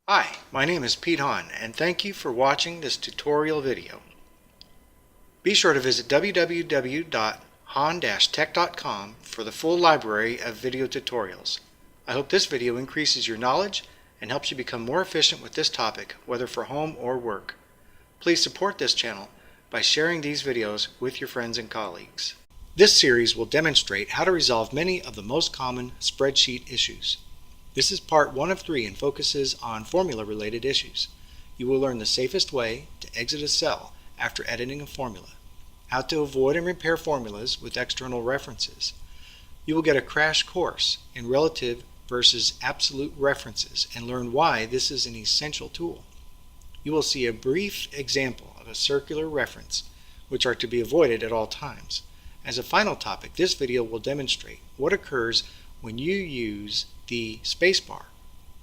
Hi, my name is Pete Hahn, and thank you for watching this tutorial video. Be sure to visit www.hahn-tech.com for the full library of video tutorials. I hope this video increases your knowledge and helps you become more efficient with this topic, whether for home or work. Please support this channel by sharing these videos with your friends and colleagues. This series will demonstrate how to resolve many of the most common spreadsheet issues. This is part 1 of 3 and focuses on formula-related issues. You will learn the safest way to exit a cell after editing a formula, how to avoid and repair formulas with external references. You will get a crash course in relative versus absolute references and learn why this is an essential tool. You will see a brief example of a circular reference, which are to be avoided at all times. As a final topic, this video will demonstrate what occurs when you use the spacebar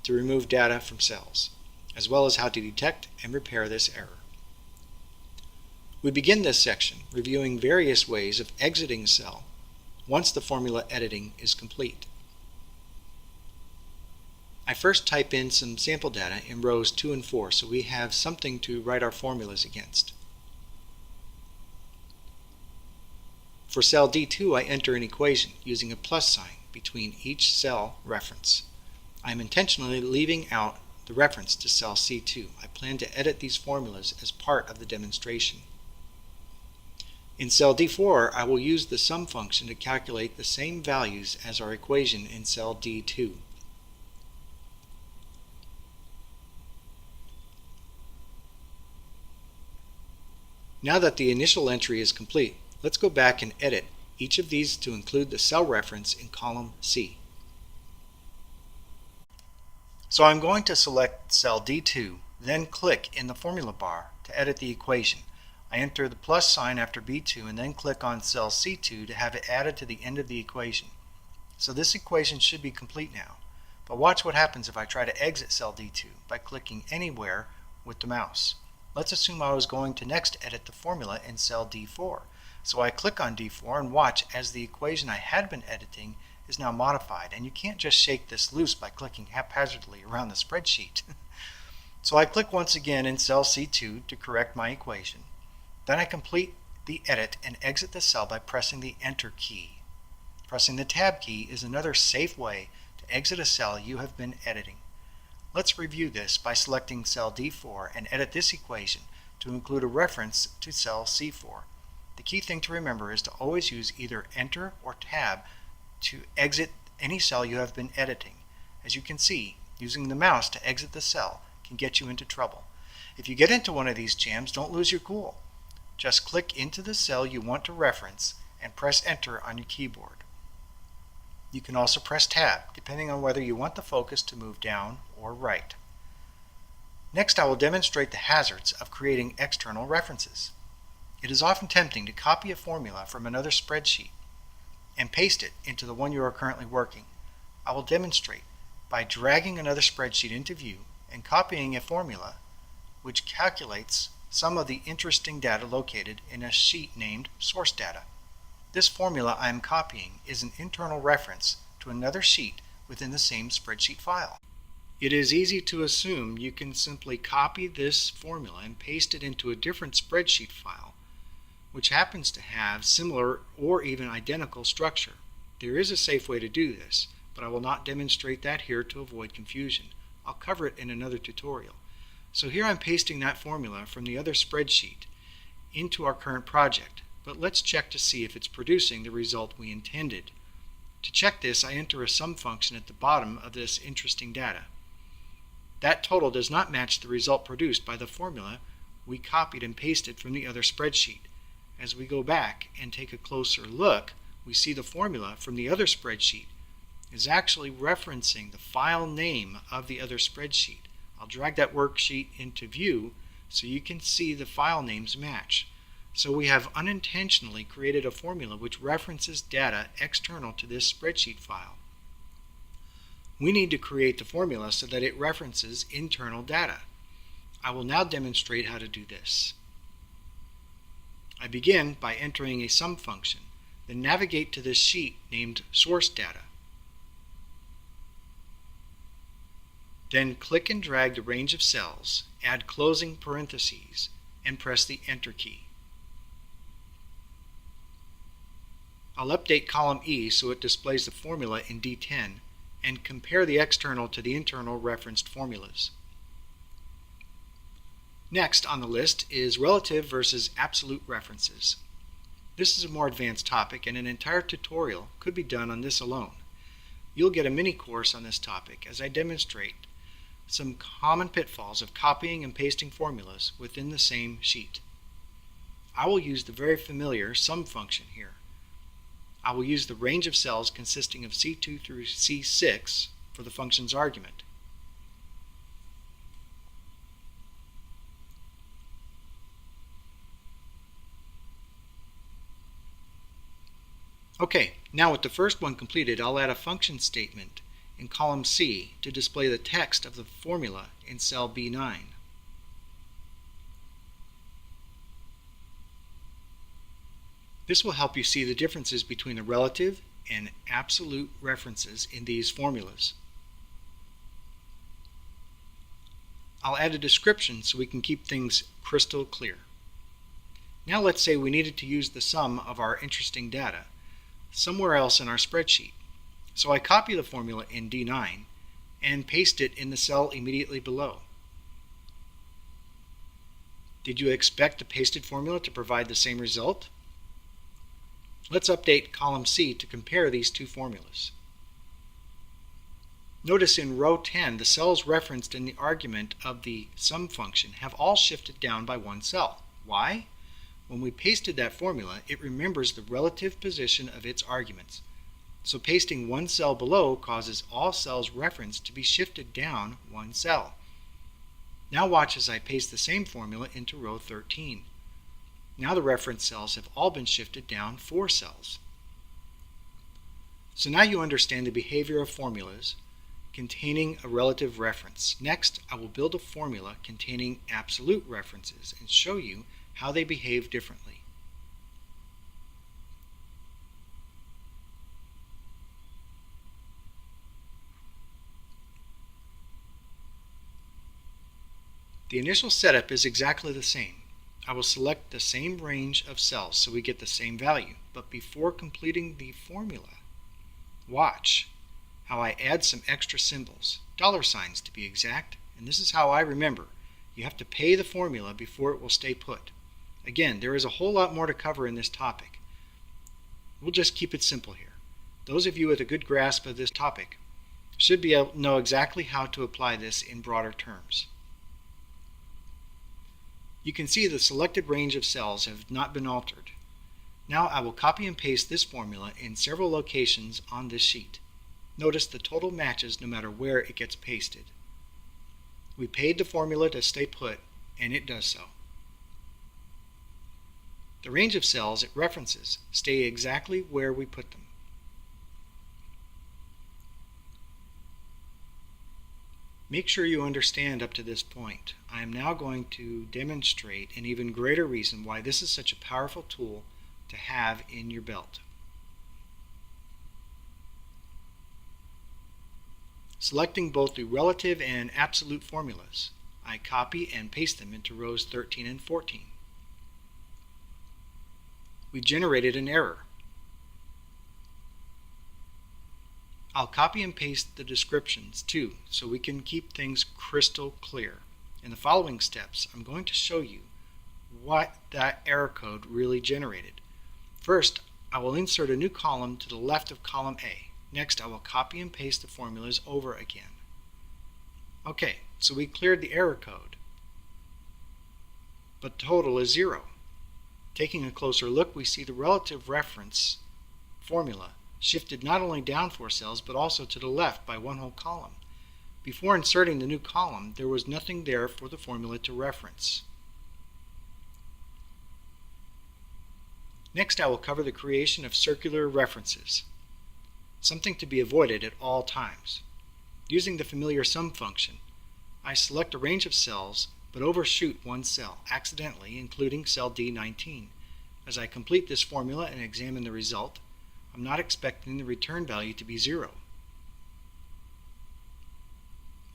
to remove data from cells, as well as how to detect and repair this error. We begin this section reviewing various ways of exiting a cell once the formula editing is complete. I first type in some sample data in rows 2 and 4 so we have something to write our formulas against. For cell D2, I enter an equation using a plus sign between each cell reference. I am intentionally leaving out the reference to cell C2. I plan to edit these formulas as part of the demonstration. In cell D4, I will use the sum function to calculate the same values as our equation in cell D2. Now that the initial entry is complete, let's go back and edit each of these to include the cell reference in column C. So I'm going to select cell D2, then click in the formula bar to edit the equation. I enter the plus sign after B2 and then click on cell C2 to have it added to the end of the equation. So this equation should be complete now. But watch what happens if I try to exit cell D2 by clicking anywhere with the mouse. Let's assume I was going to next edit the formula in cell D4. So I click on D4 and watch as the equation I had been editing is now modified. And you can't just shake this loose by clicking haphazardly around the spreadsheet. So I click once again in cell C2 to correct my equation. Then I complete the edit and exit the cell by pressing the Enter key. Pressing the Tab key is another safe way to exit a cell you have been editing. Let's review this by selecting cell D4 and edit this equation to include a reference to cell C4. The key thing to remember is to always use either Enter or Tab to exit any cell you have been editing. As you can see, using the mouse to exit the cell can get you into trouble. If you get into one of these jams, don't lose your cool. Just click into the cell you want to reference and press Enter on your keyboard. You can also press Tab, depending on whether you want the focus to move down or right. Next, I will demonstrate the hazards of creating external references. It is often tempting to copy a formula from another spreadsheet and paste it into the one you are currently working. I will demonstrate by dragging another spreadsheet into view and copying a formula which calculates some of the interesting data located in a sheet named Source Data. This formula I am copying is an internal reference to another sheet within the same spreadsheet file. It is easy to assume you can simply copy this formula and paste it into a different spreadsheet file, which happens to have similar or even identical structure. There is a safe way to do this, but I will not demonstrate that here to avoid confusion. I'll cover it in another tutorial. So here I'm pasting that formula from the other spreadsheet into our current project. But let's check to see if it's producing the result we intended. To check this, I enter a sum function at the bottom of this interesting data. That total does not match the result produced by the formula we copied and pasted from the other spreadsheet. As we go back and take a closer look, we see the formula from the other spreadsheet is actually referencing the file name of the other spreadsheet. I'll drag that worksheet into view so you can see the file names match. So we have unintentionally created a formula which references data external to this spreadsheet file. We need to create the formula so that it references internal data. I will now demonstrate how to do this. I begin by entering a sum function, then navigate to this sheet named Source Data. Then click and drag the range of cells, add closing parentheses, and press the Enter key. I'll update column E so it displays the formula in D10 and compare the external to the internal referenced formulas. Next on the list is relative versus absolute references. This is a more advanced topic and an entire tutorial could be done on this alone. You'll get a mini course on this topic as I demonstrate some common pitfalls of copying and pasting formulas within the same sheet. I will use the very familiar sum function here. I will use the range of cells consisting of C2 through C6 for the function's argument. Okay, now with the first one completed, I'll add a function statement in column C to display the text of the formula in cell B9. This will help you see the differences between the relative and absolute references in these formulas. I'll add a description so we can keep things crystal clear. Now let's say we needed to use the sum of our interesting data somewhere else in our spreadsheet. So I copy the formula in D9 and paste it in the cell immediately below. Did you expect the pasted formula to provide the same result? Let's update column C to compare these two formulas. Notice in row 10, the cells referenced in the argument of the sum function have all shifted down by one cell. Why? When we pasted that formula, it remembers the relative position of its arguments. So pasting one cell below causes all cells referenced to be shifted down one cell. Now watch as I paste the same formula into row 13. Now the reference cells have all been shifted down 4 cells. So now you understand the behavior of formulas containing a relative reference. Next, I will build a formula containing absolute references and show you how they behave differently. The initial setup is exactly the same. I will select the same range of cells so we get the same value, but before completing the formula, watch how I add some extra symbols, $signs to be exact, and this is how I remember. You have to pay the formula before it will stay put. Again, there is a whole lot more to cover in this topic. We'll just keep it simple here. Those of you with a good grasp of this topic should be able to know exactly how to apply this in broader terms. You can see the selected range of cells have not been altered. Now I will copy and paste this formula in several locations on this sheet. Notice the total matches no matter where it gets pasted. We paid the formula to stay put, and it does so. The range of cells it references stay exactly where we put them. Make sure you understand up to this point. I am now going to demonstrate an even greater reason why this is such a powerful tool to have in your belt. Selecting both the relative and absolute formulas, I copy and paste them into rows 13 and 14. We generated an error. I'll copy and paste the descriptions too, so we can keep things crystal clear. In the following steps, I'm going to show you what that error code really generated. First, I will insert a new column to the left of column A. Next, I will copy and paste the formulas over again. Okay, so we cleared the error code, but total is 0. Taking a closer look, we see the relative reference formula shifted not only down 4 cells, but also to the left by one whole column. Before inserting the new column, there was nothing there for the formula to reference. Next, I will cover the creation of circular references, something to be avoided at all times. Using the familiar sum function, I select a range of cells, but overshoot one cell, accidentally including cell D19. As I complete this formula and examine the result, I'm not expecting the return value to be 0.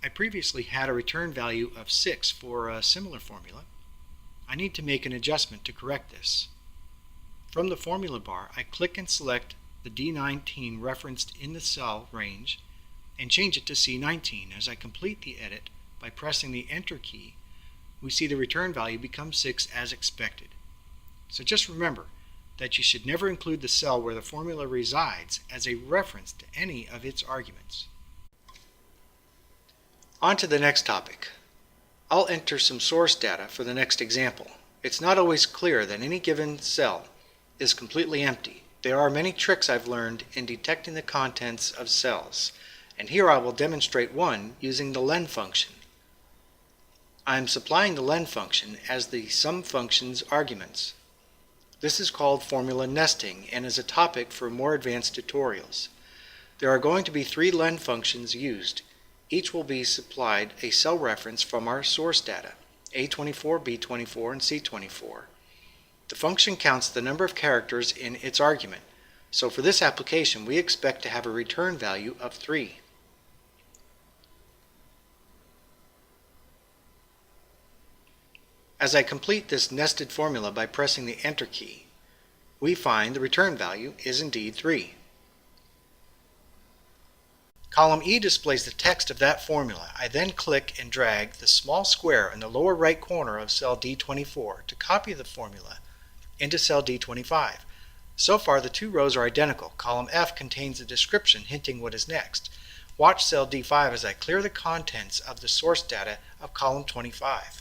I previously had a return value of 6 for a similar formula. I need to make an adjustment to correct this. From the formula bar, I click and select the D19 referenced in the cell range and change it to C19. As I complete the edit by pressing the Enter key, we see the return value become 6 as expected. So just remember that you should never include the cell where the formula resides as a reference to any of its arguments. On to the next topic. I'll enter some source data for the next example. It's not always clear that any given cell is completely empty. There are many tricks I've learned in detecting the contents of cells, and here I will demonstrate one using the len function. I'm supplying the len function as the sum function's arguments. This is called formula nesting and is a topic for more advanced tutorials. There are going to be 3 len functions used. Each will be supplied a cell reference from our source data, A24, B24, and C24. The function counts the number of characters in its argument, so for this application we expect to have a return value of 3. As I complete this nested formula by pressing the Enter key, we find the return value is indeed 3. Column E displays the text of that formula. I then click and drag the small square in the lower right corner of cell D24 to copy the formula into cell D25. So far the 2 rows are identical. Column F contains a description hinting what is next. Watch cell D5 as I clear the contents of the source data of column 25.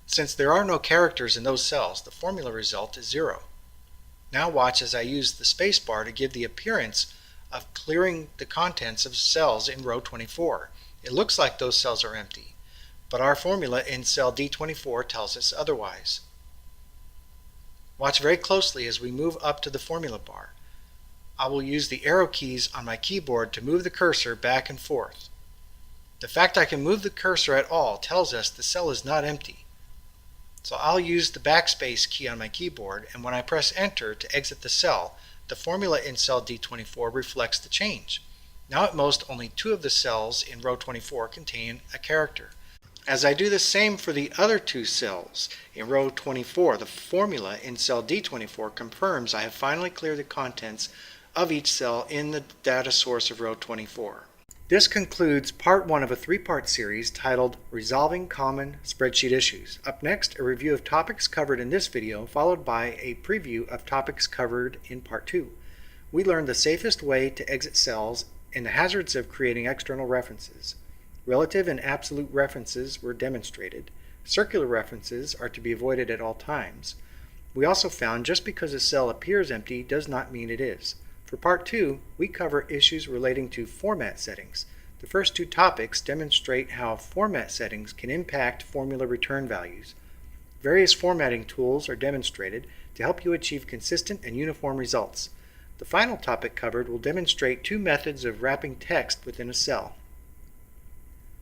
Since there are no characters in those cells, the formula result is 0. Now watch as I use the space bar to give the appearance of clearing the contents of cells in row 24. It looks like those cells are empty, but our formula in cell D24 tells us otherwise. Watch very closely as we move up to the formula bar. I will use the arrow keys on my keyboard to move the cursor back and forth. The fact I can move the cursor at all tells us the cell is not empty. So I'll use the backspace key on my keyboard, and when I press Enter to exit the cell, the formula in cell D24 reflects the change. Now at most only 2 of the cells in row 24 contain a character. As I do the same for the other 2 cells in row 24, the formula in cell D24 confirms I have finally cleared the contents of each cell in the data source of row 24. This concludes part 1 of a 3-part series titled Resolving Common Spreadsheet Issues. Up next, a review of topics covered in this video, followed by a preview of topics covered in part 2. We learned the safest way to exit cells and the hazards of creating external references. Relative and absolute references were demonstrated. Circular references are to be avoided at all times. We also found just because a cell appears empty does not mean it is. For part 2, we cover issues relating to format settings. The first 2 topics demonstrate how format settings can impact formula return values. Various formatting tools are demonstrated to help you achieve consistent and uniform results. The final topic covered will demonstrate 2 methods of wrapping text within a cell.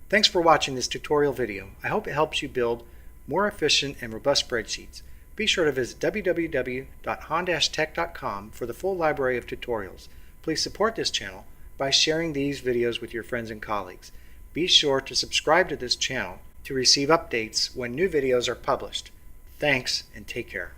Thanks for watching this tutorial video. I hope it helps you build more efficient and robust spreadsheets. Be sure to visit www.hahn-tech.com for the full library of tutorials. Please support this channel by sharing these videos with your friends and colleagues. Be sure to subscribe to this channel to receive updates when new videos are published. Thanks and take care.